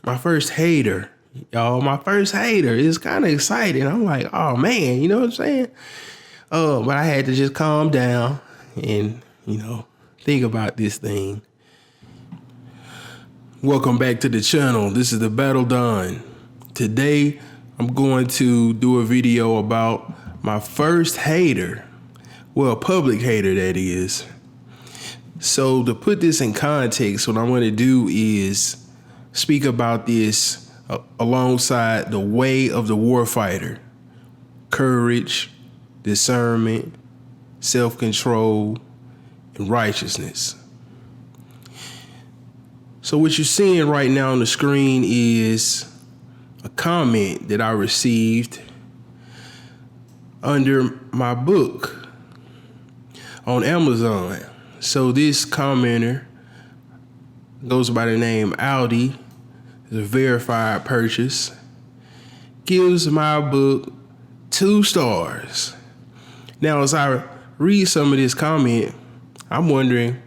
My first hater. Y'all, my first hater. It's kind of exciting. I'm like, oh man, you know what I'm saying? But I had to just calm down and, think about this thing. Welcome back to the channel. This is the Battle Don. Today, I'm going to do a video about my first hater. Well, public hater, that is. So to put this in context, what I'm going to do is speak about this alongside the way of the warfighter. Courage, discernment, self-control, and righteousness. So what you're seeing right now on the screen is a comment that I received under my book on Amazon. So this commenter goes by the name Audi, is a verified purchase, gives my book 2 stars. Now, as I read some of this comment, I'm wondering,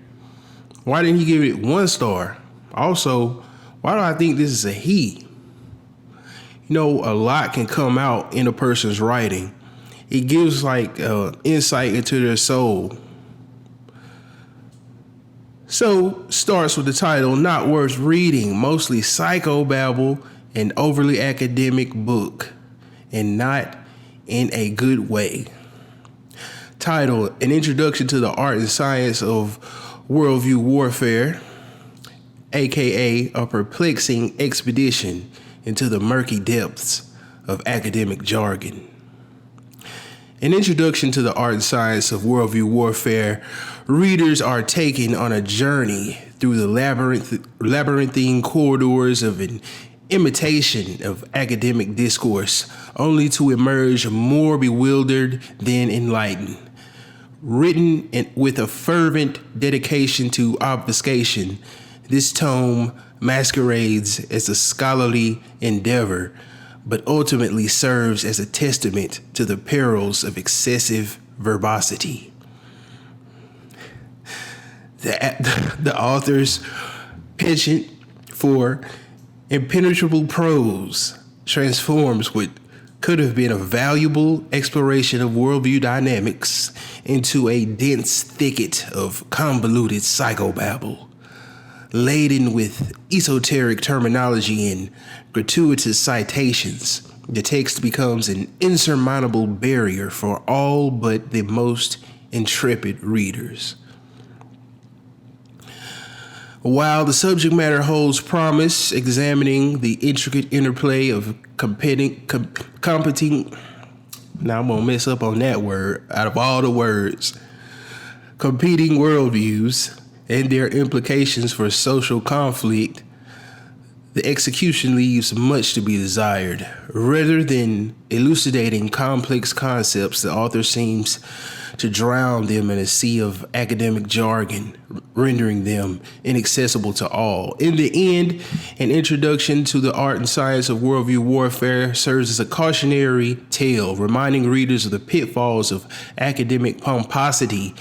why didn't he give it 1 star? Also, why do I think this is a he? A lot can come out in a person's writing. It gives insight into their soul. So, starts with the title, Not Worth Reading, mostly psychobabble and overly academic book, and not in a good way. Title, An Introduction to the Art and Science of Worldview Warfare, aka a perplexing expedition into the murky depths of academic jargon. An introduction to the art and science of worldview warfare, readers are taken on a journey through the labyrinthine corridors of an imitation of academic discourse, only to emerge more bewildered than enlightened. Written with a fervent dedication to obfuscation, this tome masquerades as a scholarly endeavor, but ultimately serves as a testament to the perils of excessive verbosity. The author's penchant for impenetrable prose transforms what could have been a valuable exploration of worldview dynamics into a dense thicket of convoluted psychobabble. Laden with esoteric terminology and gratuitous citations, the text becomes an insurmountable barrier for all but the most intrepid readers. While the subject matter holds promise, examining the intricate interplay of competing, now I'm gonna mess up on that word out of all the words, competing worldviews and their implications for social conflict, the execution leaves much to be desired. Rather than elucidating complex concepts, the author seems to drown them in a sea of academic jargon, rendering them inaccessible to all. In the end, an introduction to the art and science of worldview warfare serves as a cautionary tale, reminding readers of the pitfalls of academic pomposity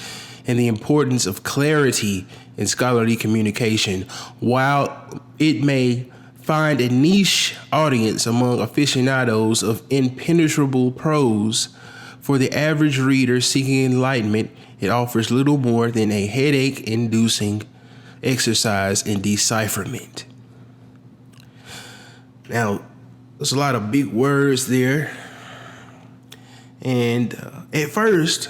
and the importance of clarity in scholarly communication. While it may find a niche audience among aficionados of impenetrable prose, for the average reader seeking enlightenment, it offers little more than a headache-inducing exercise in decipherment. Now, there's a lot of big words there, and at first,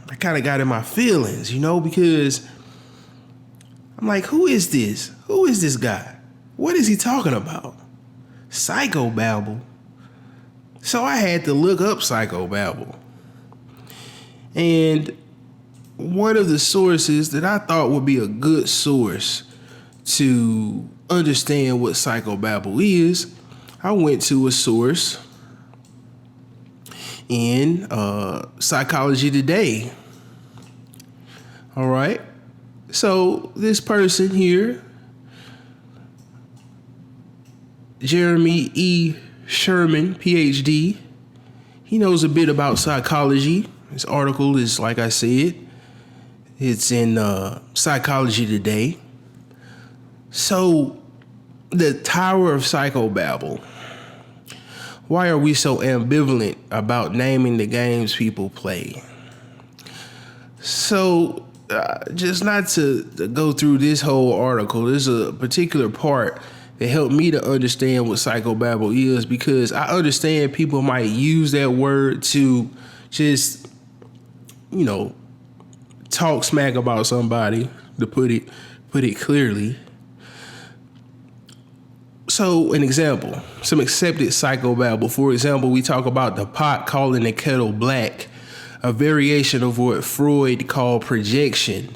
I kind of got in my feelings, because I'm like, who is this? Who is this guy? What is he talking about? Psychobabble. So I had to look up psychobabble. And one of the sources that I thought would be a good source to understand what psychobabble is, I went to a source in Psychology Today. All right. So this person here, Jeremy E. Sherman, PhD, he knows a bit about psychology. This article is, like I said, it's in Psychology Today. So The Tower of Psychobabble. Why are we so ambivalent about naming the games people play? So, just not to go through this whole article, there's a particular part that helped me to understand what psychobabble is, because I understand people might use that word to just, talk smack about somebody, to put it clearly. So, an example, some accepted psychobabble. For example, we talk about the pot calling the kettle black, a variation of what Freud called projection.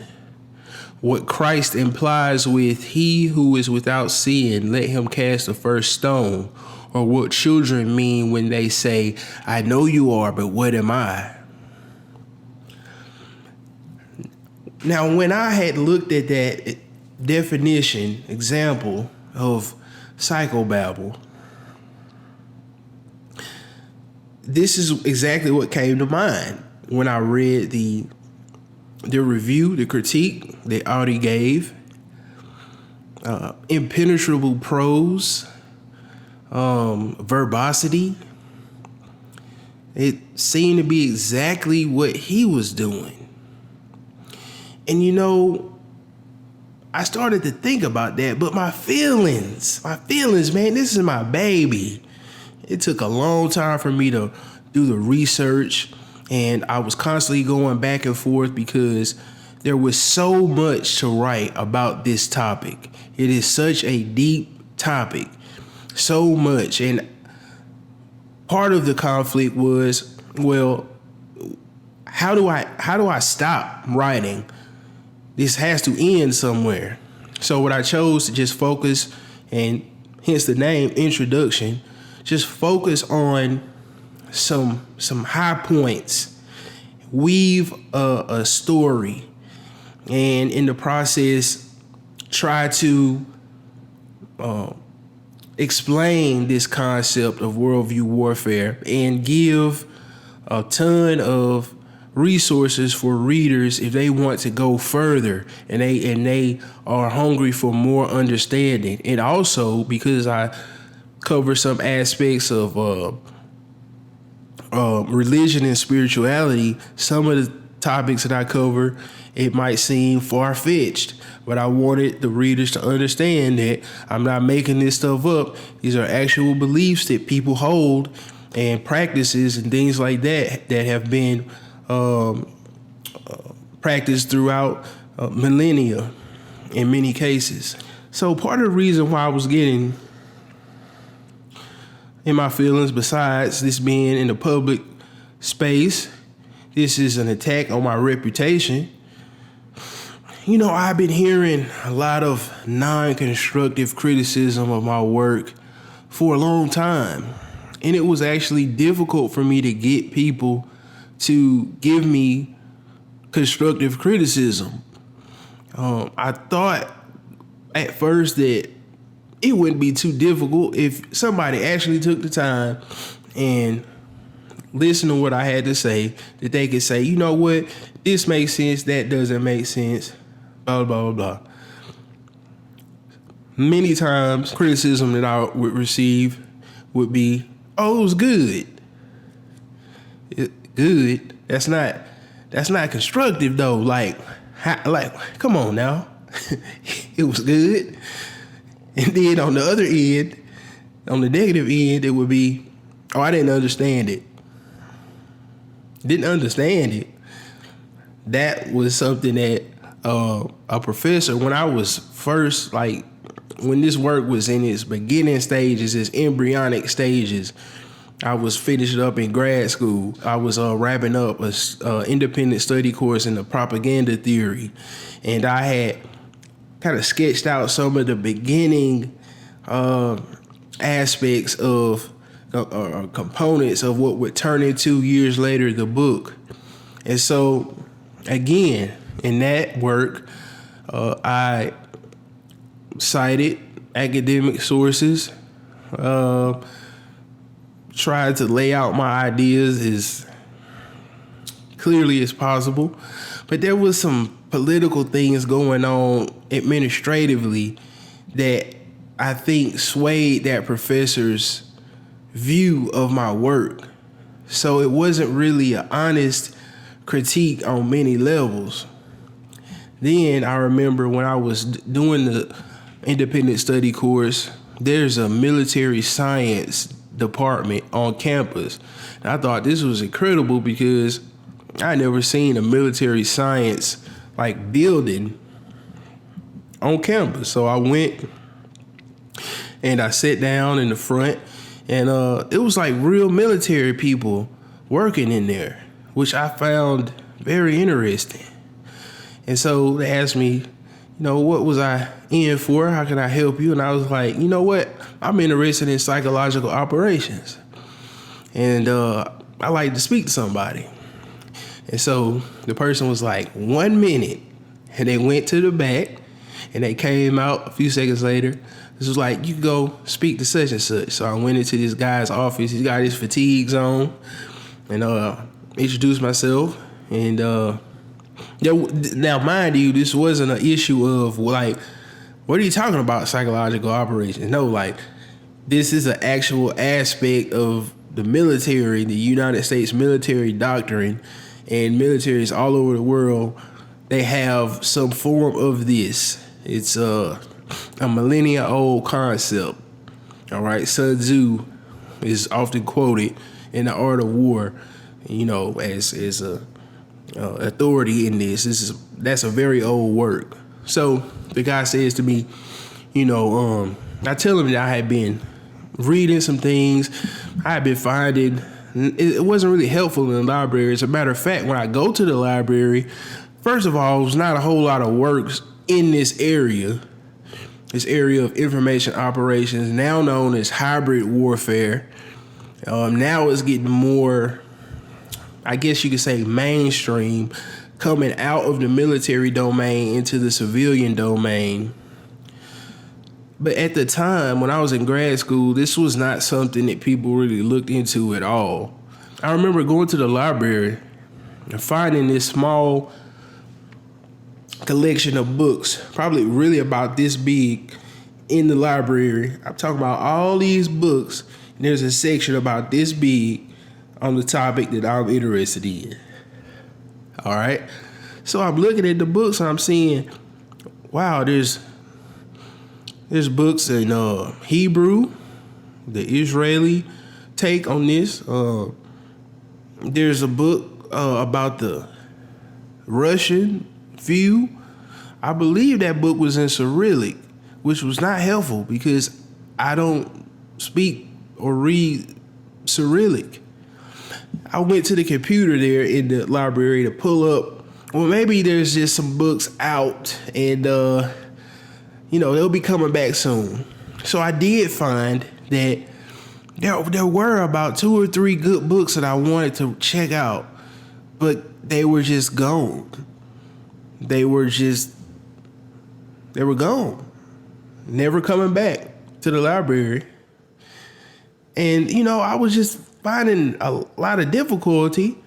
What Christ implies with "he who is without sin, let him cast the first stone," or what children mean when they say, "I know you are, but what am I?" Now, when I had looked at that definition, example of psychobabble, this is exactly what came to mind when I read the review, the critique that Audi gave. Impenetrable prose, verbosity. It seemed to be exactly what he was doing. And I started to think about that, but my feelings, man, this is my baby. It took a long time for me to do the research, and I was constantly going back and forth because there was so much to write about this topic. It is such a deep topic, so much. And part of the conflict was, well, how do I stop writing? This has to end somewhere. So what I chose to just focus, and hence the name, introduction, just focus on some high points, weave a story, and in the process try to explain this concept of worldview warfare and give a ton of resources for readers if they want to go further and they are hungry for more understanding. And also because I cover some aspects of religion and spirituality, some of the topics that I cover, it might seem far-fetched, but I wanted the readers to understand that I'm not making this stuff up. These are actual beliefs that people hold and practices and things like that have been practiced throughout millennia in many cases. So part of the reason why I was getting in my feelings, besides this being in the public space, this is an attack on my reputation. I've been hearing a lot of non-constructive criticism of my work for a long time. And it was actually difficult for me to get people to give me constructive criticism. I thought at first that it wouldn't be too difficult if somebody actually took the time and listened to what I had to say, that they could say, you know what, this makes sense, that doesn't make sense, blah, blah, blah, blah. Many times, criticism that I would receive would be, "Oh, it was good." Good. That's not constructive though. Like, come on now. It was good. And then on the other end, on the negative end, it would be, "Oh, I didn't understand it." Didn't understand it. That was something that a professor, when I was first, when this work was in its beginning stages, its embryonic stages, I was finishing up in grad school. I was wrapping up a independent study course in the propaganda theory, and I had kind of sketched out some of the beginning aspects of components of what would turn into years later the book. And so, again, in that work, I cited academic sources, tried to lay out my ideas as clearly as possible, but there was some political things going on administratively that I think swayed that professor's view of my work. So it wasn't really an honest critique on many levels. Then I remember when I was doing the independent study course, there's a military science department on campus. And I thought this was incredible because I never seen a military science like building on campus. So I went and I sat down in the front, and it was like real military people working in there, which I found very interesting. And so they asked me, what was I in for? How can I help you? And I was like, you know what? I'm interested in psychological operations. And I like to speak to somebody. And so the person was like, 1 minute. And they went to the back and they came out a few seconds later. This was like, you can go speak to such and such. So I went into this guy's office. He's got his fatigues on, and introduced myself. And now, mind you, this wasn't an issue of like, what are you talking about, psychological operations? No, like, this is an actual aspect of the military, the United States military doctrine, and militaries all over the world, they have some form of this. It's a millennia-old concept. All right, Sun Tzu is often quoted in The Art of War, as a authority in this. That's a very old work. So the guy says to me, I tell him that I had been reading some things. I had been finding it wasn't really helpful in the library. As a matter of fact, when I go to the library, first of all, there's not a whole lot of works in this area of information operations, now known as hybrid warfare. Now it's getting more, I guess you could say, mainstream, coming out of the military domain into the civilian domain. But at the time, when I was in grad school, this was not something that people really looked into at all. I remember going to the library and finding this small collection of books, probably really about this big, in the library. I'm talking about all these books, and there's a section about this big on the topic that I'm interested in. All right. So I'm looking at the books and I'm seeing, wow, there's books in Hebrew, the Israeli take on this. There's a book about the Russian view. I believe that book was in Cyrillic, which was not helpful because I don't speak or read Cyrillic. I went to the computer there in the library to pull up, well, maybe there's just some books out and, they'll be coming back soon. So I did find that there were about 2 or 3 good books that I wanted to check out, but they were just gone. They were gone. Never coming back to the library. And, I was just finding a lot of difficulty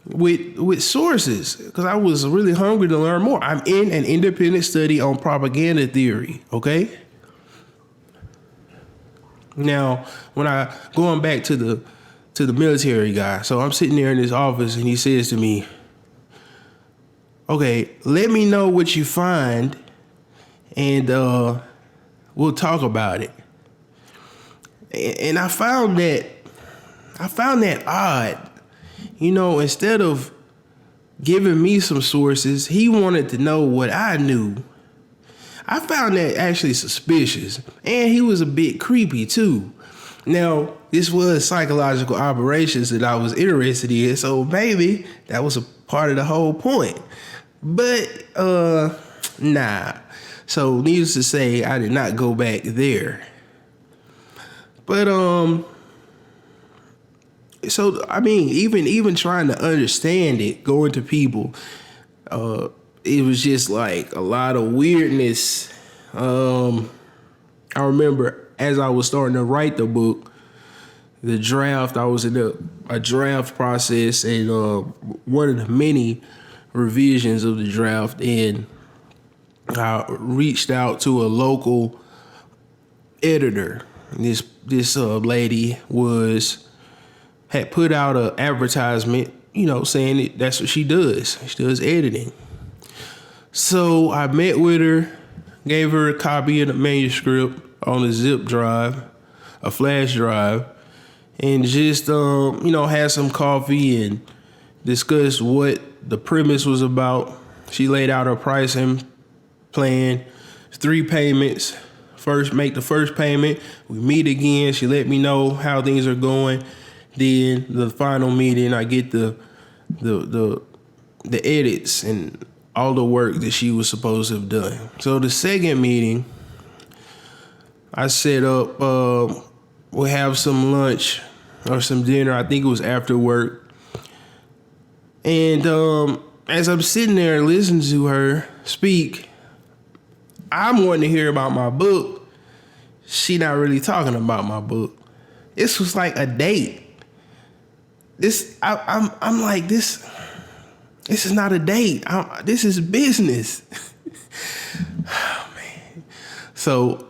with sources because I was really hungry to learn more. I'm in an independent study on propaganda theory, okay? Now, when going back to the military guy, so I'm sitting there in his office and he says to me, okay, let me know what you find and we'll talk about it. And I found that odd. Instead of giving me some sources, he wanted to know what I knew. I found that actually suspicious, and he was a bit creepy too. Now, this was psychological operations that I was interested in, so maybe that was a part of the whole point. But, nah. So, needless to say, I did not go back there. But, so, I mean, even trying to understand it, going to people, it was just like a lot of weirdness. I remember as I was starting to write the book, the draft, I was in a draft process and one of the many revisions of the draft, and I reached out to a local editor. This lady had put out an advertisement, saying that's what she does. She does editing. So I met with her, gave her a copy of the manuscript on a zip drive, a flash drive, and just had some coffee and discussed what the premise was about. She laid out her pricing plan, 3 payments. First, make the first payment. We meet again. She let me know how things are going. Then the final meeting, I get the edits and all the work that she was supposed to have done. So the second meeting, I set up. We'll have some lunch or some dinner. I think it was after work. And as I'm sitting there listening to her speak, I'm wanting to hear about my book. She not really talking about my book. This was like a date. I'm like, this is not a date. This is business. Oh, man. So,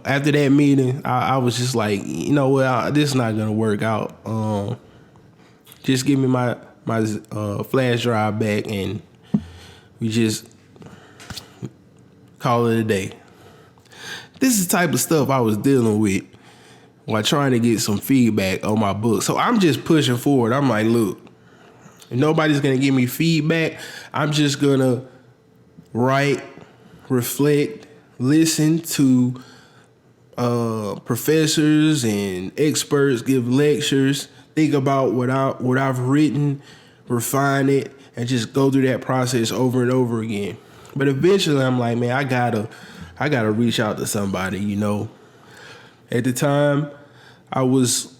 after that meeting, I was just like, this is not gonna work out. Just give me my flash drive back, and we just call it a day. This is the type of stuff I was dealing with while trying to get some feedback on my book. So I'm just pushing forward. I'm like, look, if nobody's going to give me feedback, I'm just going to write, reflect, listen to professors and experts give lectures, think about what I've written, refine it, and just go through that process over and over again. But eventually I'm like, man, I gotta reach out to somebody, At the time, I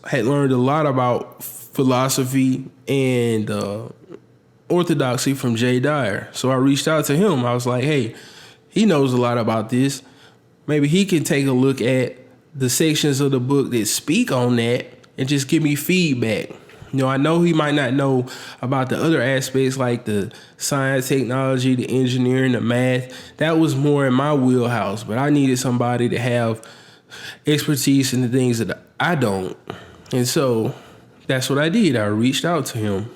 had learned a lot about philosophy and orthodoxy from Jay Dyer. So I reached out to him. I was like, hey, he knows a lot about this. Maybe he can take a look at the sections of the book that speak on that and just give me feedback. I know he might not know about the other aspects like the science, technology, the engineering, the math. That was more in my wheelhouse, but I needed somebody to have expertise in the things that I don't. And so that's what I did. I reached out to him,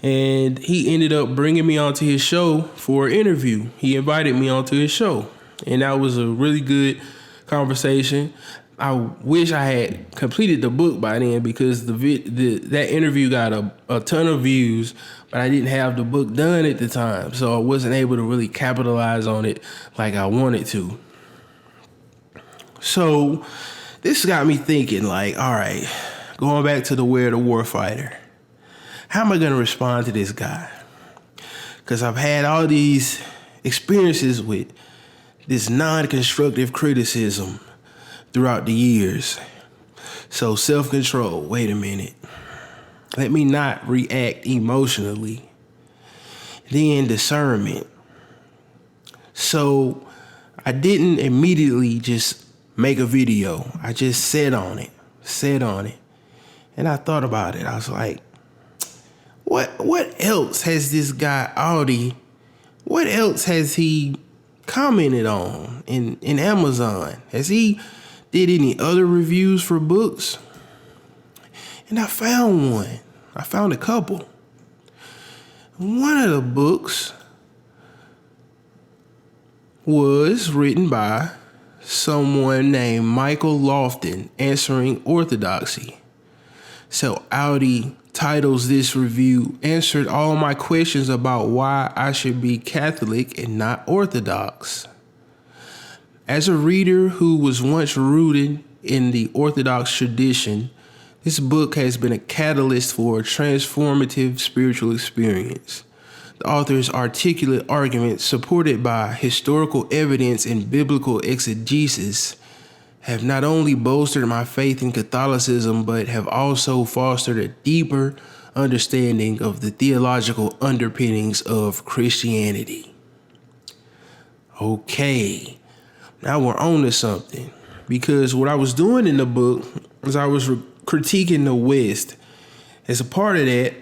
and he ended up bringing me onto his show for an interview. He invited me onto his show, and that was a really good conversation. I wish I had completed the book by then because that interview got a ton of views, but I didn't have the book done at the time, so I wasn't able to really capitalize on it like I wanted to. So this got me thinking, like, all right, going back to the Where the Warfighter, how am I going to respond to this guy? Because I've had all these experiences with this non-constructive criticism throughout the years. So self-control, wait a minute. Let me not react emotionally. Then discernment. So I didn't immediately just make a video. I just sat on it. And I thought about it. I was like, what else has this guy Audi, what else has he commented on in Amazon? Has he did any other reviews for books? And I found one. I found a couple. One of the books was written by someone named Michael Lofton, Answering Orthodoxy. So Audi titles this review, Answered All My Questions About Why I Should Be Catholic and Not Orthodox. As a reader who was once rooted in the Orthodox tradition, this book has been a catalyst for a transformative spiritual experience. The author's articulate arguments, supported by historical evidence and biblical exegesis, have not only bolstered my faith in Catholicism, but have also fostered a deeper understanding of the theological underpinnings of Christianity. Okay. Now we're on to something, because what I was doing in the book was I was critiquing the West. As a part of that,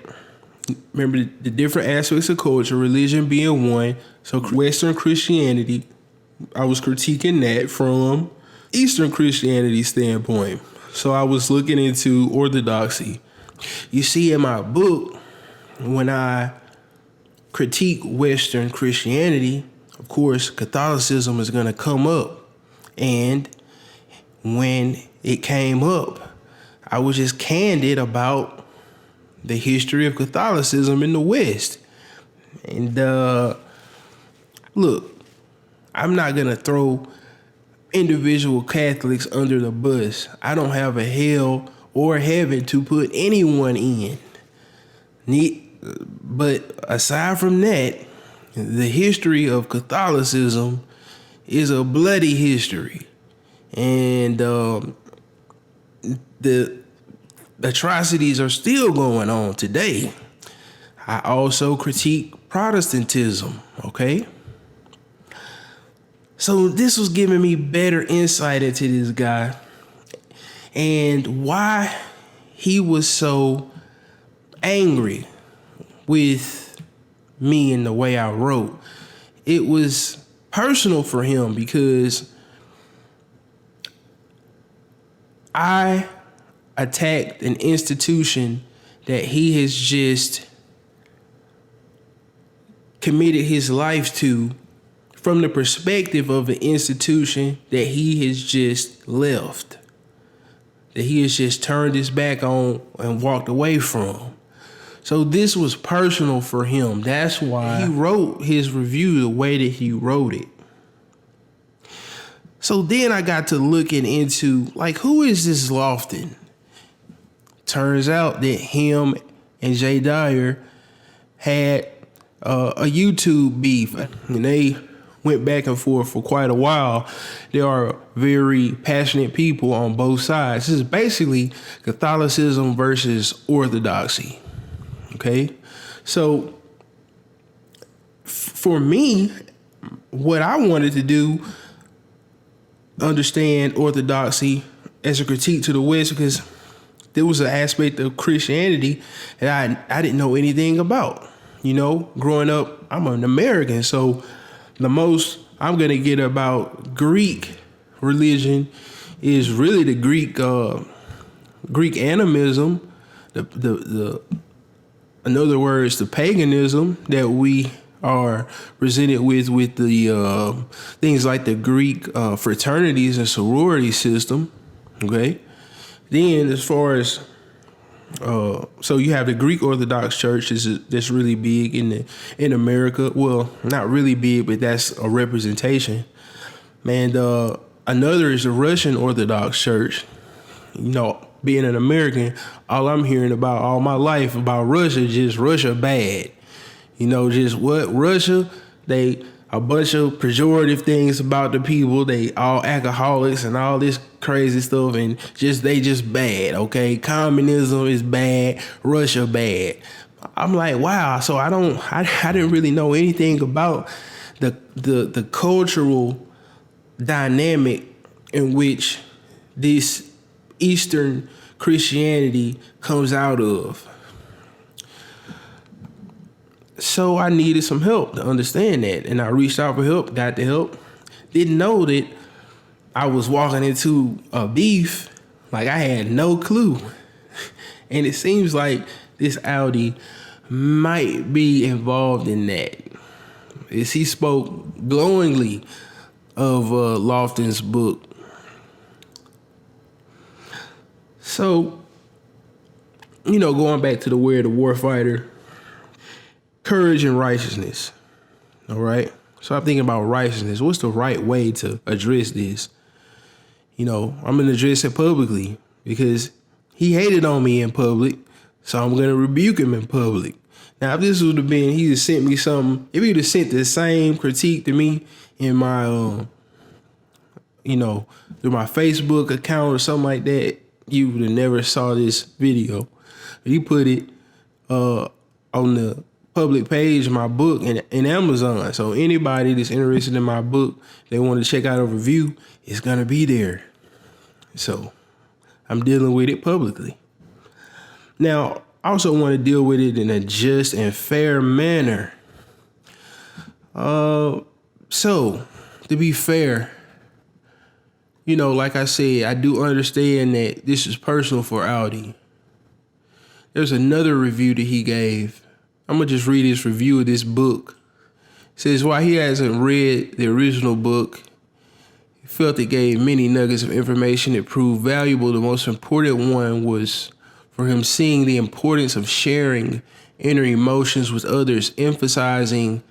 remember the different aspects of culture, religion being one. So Western Christianity, I was critiquing that from Eastern Christianity standpoint. So I was looking into orthodoxy. You see, in my book, when I critique Western Christianity, of course, Catholicism is going to come up. And when it came up, I was just candid about the history of Catholicism in the West. And look, I'm not going to throw individual Catholics under the bus. I don't have a hell or heaven to put anyone in. But aside from that, the history of Catholicism is a bloody history. And the atrocities are still going on today. I also critique Protestantism, okay? So this was giving me better insight into this guy and why he was so angry with me and the way I wrote. It was personal for him because I attacked an institution that he has just committed his life to from the perspective of an institution that he has just left, that he has just turned his back on and walked away from. So this was personal for him. That's why he wrote his review the way that he wrote it. So then I got to looking into, like, who is this Lofton? Turns out that him and Jay Dyer had a YouTube beef, and they went back and forth for quite a while. There are very passionate people on both sides. This is basically Catholicism versus Orthodoxy. Okay? So for me, what I wanted to do, understand Orthodoxy as a critique to the West, because there was an aspect of Christianity that I didn't know anything about. You know, growing up, I'm an American, so the most I'm gonna get about Greek religion is really the Greek animism, the in other words, the paganism that we are presented with the things like the Greek fraternities and sorority system. Okay, then as far as so you have the Greek Orthodox Church that's really big in America. Well, not really big, but that's a representation. And another is the Russian Orthodox Church. You know, being an American, all I'm hearing about all my life about Russia, just Russia bad. You know, just what Russia, they a bunch of pejorative things about the people. They all alcoholics and all this crazy stuff, and they just bad. Okay, communism is bad, Russia bad. I'm like, wow. So I didn't really know anything about the cultural dynamic in which this Eastern Christianity comes out of. So I needed some help to understand that. And I reached out for help, got the help. Didn't know that I was walking into a beef. Like, I had no clue. And it seems like this Audi might be involved in that. As he spoke glowingly of Lofton's book. So, you know, going back to the Way of the Warfighter, courage and righteousness. All right. So I'm thinking about righteousness. What's the right way to address this? You know, I'm going to address it publicly because he hated on me in public. So I'm going to rebuke him in public. Now, if this would have been, he just sent me something. If he would have sent the same critique to me in my, you know, through my Facebook account or something like that, you would have never saw this video. But he put it on the public page of my book in Amazon. So anybody that's interested in my book, they want to check out a review, it's going to be there. So I'm dealing with it publicly. Now, I also want to deal with it in a just and fair manner. So to be fair, like I said, I do understand that this is personal for Audi. There's another review that he gave. I'm going to just read his review of this book. It says, while he hasn't read the original book, he felt it gave many nuggets of information that proved valuable. The most important one was for him seeing the importance of sharing inner emotions with others, empathizing,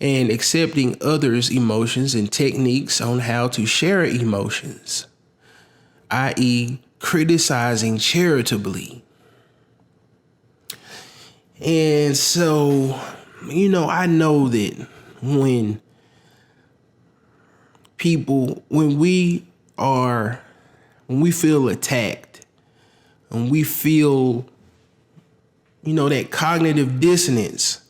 and accepting others' emotions and techniques on how to share emotions, i.e., criticizing charitably. And so, I know that when we feel attacked, and we feel, that cognitive dissonance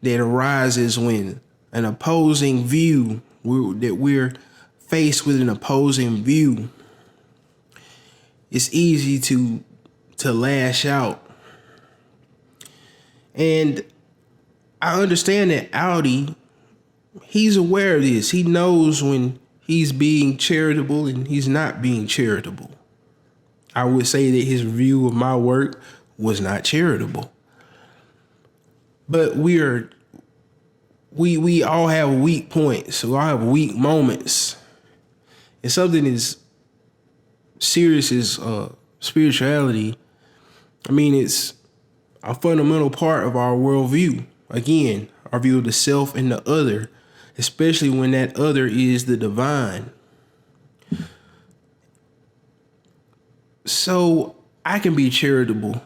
that arises when an opposing view, that we're faced with an opposing view, it's easy to lash out. And I understand that Audi, he's aware of this. He knows when he's being charitable and he's not being charitable. I would say that his review of my work was not charitable. But we all have weak points. We all have weak moments. And something as serious as spirituality, it's a fundamental part of our worldview. Again, our view of the self and the other, especially when that other is the divine. So I can be charitable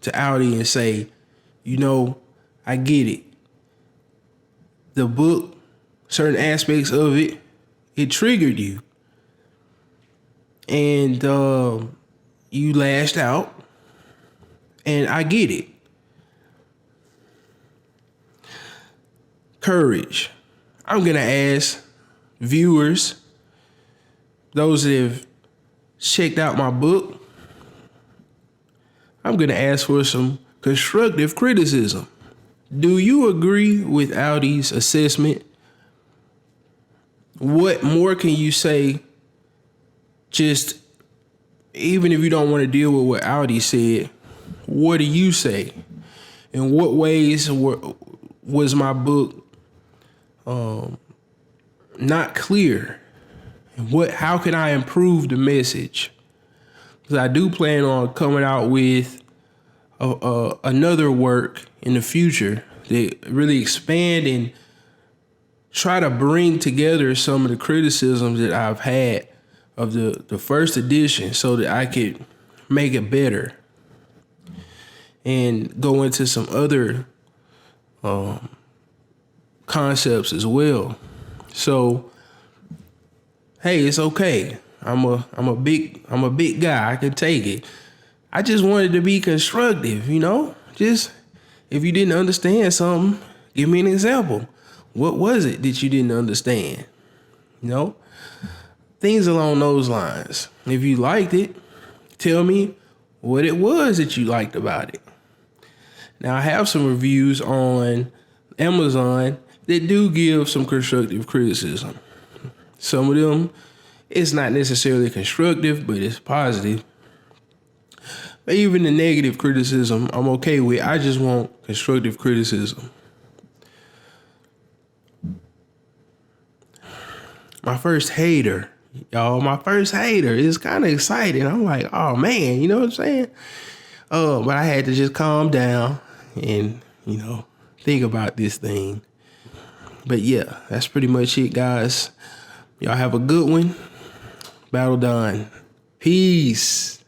to Audi and say, I get it. The book, certain aspects of it, it triggered you. And you lashed out. And I get it. Courage. I'm going to ask viewers, those that have checked out my book, I'm going to ask for some constructive criticism. Do you agree with Audi's assessment? What more can you say? Just, even if you don't want to deal with what Audi said, what do you say? In what ways was my book not clear? And how can I improve the message? Because I do plan on coming out with another work in the future that really expand and try to bring together some of the criticisms that I've had of the first edition so that I could make it better and go into some other concepts as well. So, hey, it's okay. I'm a big guy. I can take it. I just wanted to be constructive, Just if you didn't understand something, give me an example. What was it that you didn't understand? Things along those lines. If you liked it, tell me what it was that you liked about it. Now, I have some reviews on Amazon that do give some constructive criticism. Some of them, it's not necessarily constructive, but it's positive. But even the negative criticism, I'm okay with. I just want constructive criticism. My first hater, is kind of exciting. I'm like, oh man, you know what I'm saying? But I had to just calm down and, think about this thing. But yeah, that's pretty much it, guys. Y'all have a good one. Battle done. Peace.